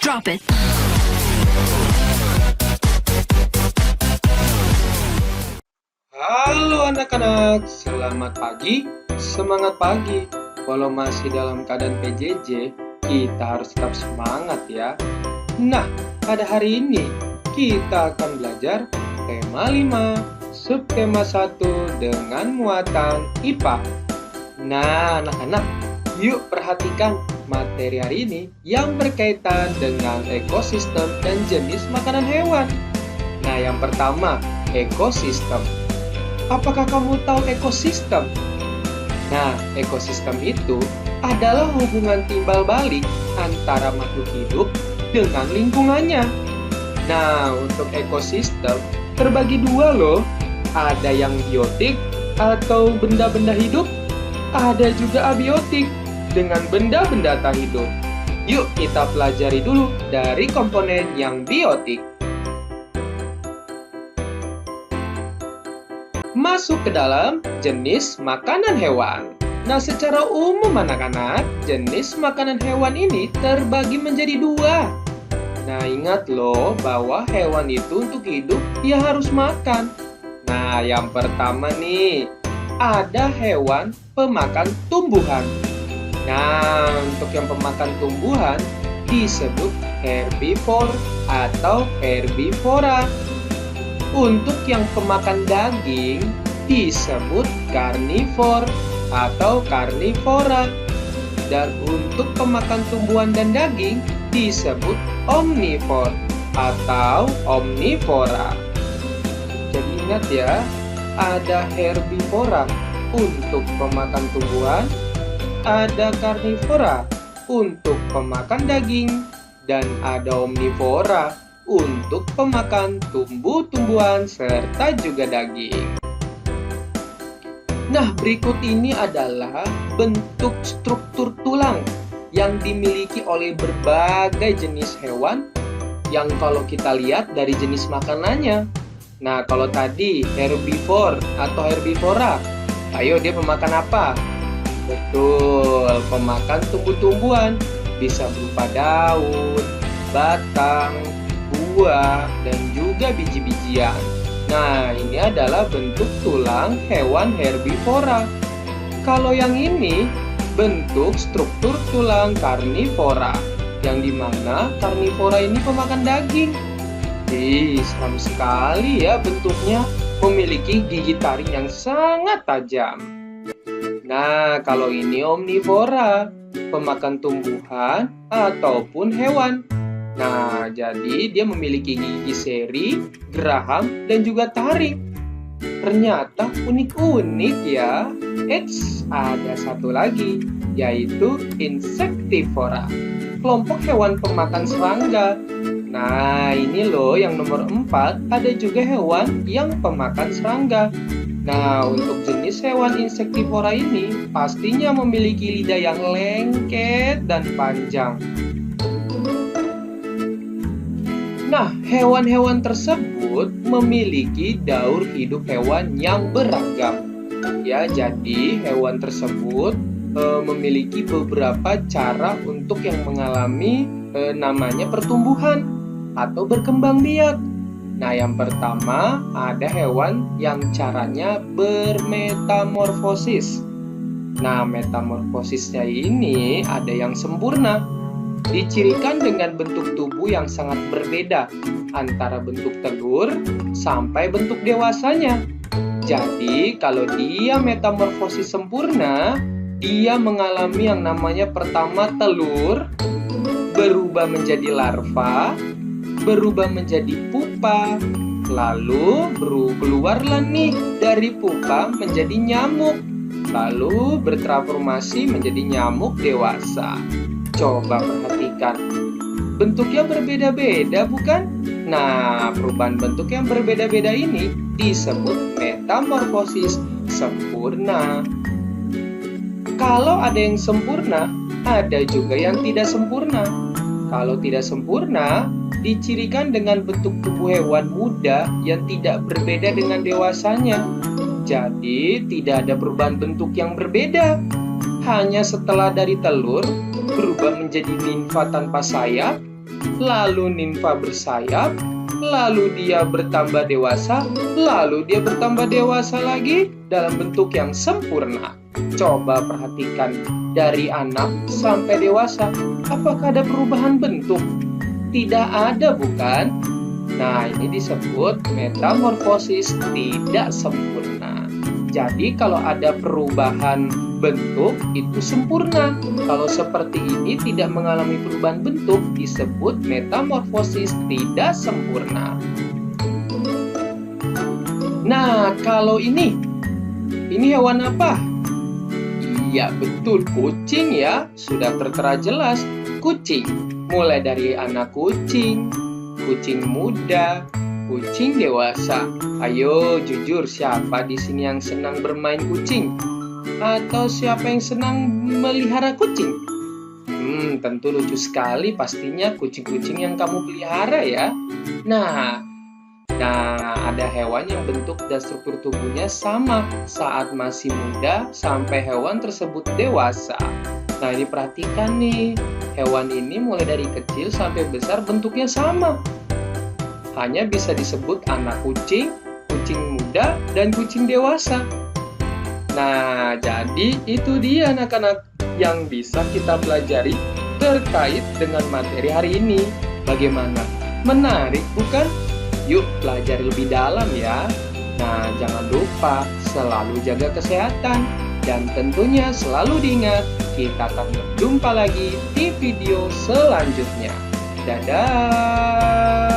Drop it. Halo anak-anak, selamat pagi, semangat pagi. Walau masih dalam keadaan PJJ, kita harus tetap semangat ya. Nah, pada hari ini kita akan belajar tema 5, subtema 1 dengan muatan IPA. Nah, anak-anak, yuk perhatikan materi hari ini yang berkaitan dengan ekosistem dan jenis makanan hewan. Nah, yang pertama, ekosistem. Apakah kamu tahu ekosistem? Nah, ekosistem itu adalah hubungan timbal balik antara makhluk hidup dengan lingkungannya. Nah, untuk ekosistem terbagi dua loh. Ada yang biotik atau benda-benda hidup, ada juga abiotik dengan benda-benda tak hidup. Yuk kita pelajari dulu dari komponen yang biotik. Masuk ke dalam jenis makanan hewan. Nah, secara umum anak-anak, jenis makanan hewan ini terbagi menjadi dua. Nah, ingat loh bahwa hewan itu untuk hidup dia harus makan. Nah, yang pertama nih, ada hewan pemakan tumbuhan. Nah, untuk yang pemakan tumbuhan disebut herbivore atau herbivora. Untuk yang pemakan daging disebut karnivor atau karnivora. Dan untuk pemakan tumbuhan dan daging disebut omnivor atau omnivora. Jadi ingat ya, ada herbivora untuk pemakan tumbuhan, ada karnivora untuk pemakan daging, dan ada omnivora untuk pemakan tumbuh-tumbuhan serta juga daging. Nah, berikut ini adalah bentuk struktur tulang yang dimiliki oleh berbagai jenis hewan yang kalau kita lihat dari jenis makanannya. Nah, kalau tadi herbivore atau herbivora, ayo dia pemakan apa? Betul, pemakan tumbuh-tumbuhan, bisa berupa daun, batang, buah, dan juga biji-bijian. Nah, ini adalah bentuk tulang hewan herbivora. Kalau yang ini, bentuk struktur tulang karnivora, yang dimana karnivora ini pemakan daging. Seram sekali ya bentuknya, memiliki gigi taring yang sangat tajam. Nah, kalau ini omnivora, pemakan tumbuhan ataupun hewan. Nah, jadi dia memiliki gigi seri, geraham, dan juga taring. Ternyata unik-unik ya. Eits, ada satu lagi, yaitu insektivora, kelompok hewan pemakan serangga. Nah, ini loh yang nomor 4, ada juga hewan yang pemakan serangga. Nah, untuk jenis hewan insektivora ini pastinya memiliki lidah yang lengket dan panjang. Nah, hewan-hewan tersebut memiliki daur hidup hewan yang beragam. Ya, jadi hewan tersebut memiliki beberapa cara untuk yang mengalami namanya pertumbuhan atau berkembang biak. Nah, yang pertama ada hewan yang caranya bermetamorfosis. Nah, metamorfosisnya ini ada yang sempurna, dicirikan dengan bentuk tubuh yang sangat berbeda antara bentuk telur sampai bentuk dewasanya. Jadi, kalau dia metamorfosis sempurna, dia mengalami yang namanya pertama telur, berubah menjadi larva, berubah menjadi pupa, lalu keluarlah nih dari pupa menjadi nyamuk, lalu bertransformasi menjadi nyamuk dewasa. Coba perhatikan, bentuknya berbeda-beda bukan? Nah, perubahan bentuk yang berbeda-beda ini disebut metamorfosis sempurna. Kalau ada yang sempurna, ada juga yang tidak sempurna. Kalau tidak sempurna, dicirikan dengan bentuk tubuh hewan muda yang tidak berbeda dengan dewasanya. Jadi, tidak ada perubahan bentuk yang berbeda. Hanya setelah dari telur berubah menjadi nimfa tanpa sayap, lalu nimfa bersayap, lalu dia bertambah dewasa, lalu dia bertambah dewasa lagi dalam bentuk yang sempurna. Coba perhatikan, dari anak sampai dewasa, apakah ada perubahan bentuk? Tidak ada, bukan? Nah, ini disebut metamorfosis tidak sempurna. Jadi, kalau ada perubahan bentuk, itu sempurna. Kalau seperti ini tidak mengalami perubahan bentuk, disebut metamorfosis tidak sempurna. Nah, kalau ini hewan apa? Iya, betul, kucing ya. Sudah tertera jelas, kucing. Mulai dari anak kucing, kucing muda, kucing dewasa. Ayo jujur, siapa di sini yang senang bermain kucing? Atau siapa yang senang melihara kucing? Tentu lucu sekali pastinya kucing-kucing yang kamu pelihara ya. Nah, ada hewan yang bentuk dan struktur tubuhnya sama saat masih muda sampai hewan tersebut dewasa. Nah, ini perhatikan nih, hewan ini mulai dari kecil sampai besar bentuknya sama. Hanya bisa disebut anak kucing, kucing muda, dan kucing dewasa. Nah, jadi itu dia anak-anak yang bisa kita pelajari terkait dengan materi hari ini. Bagaimana? Menarik bukan? Yuk pelajari lebih dalam ya. Nah, jangan lupa selalu jaga kesehatan. Dan tentunya selalu diingat, kita akan berjumpa lagi di video selanjutnya. Dadah!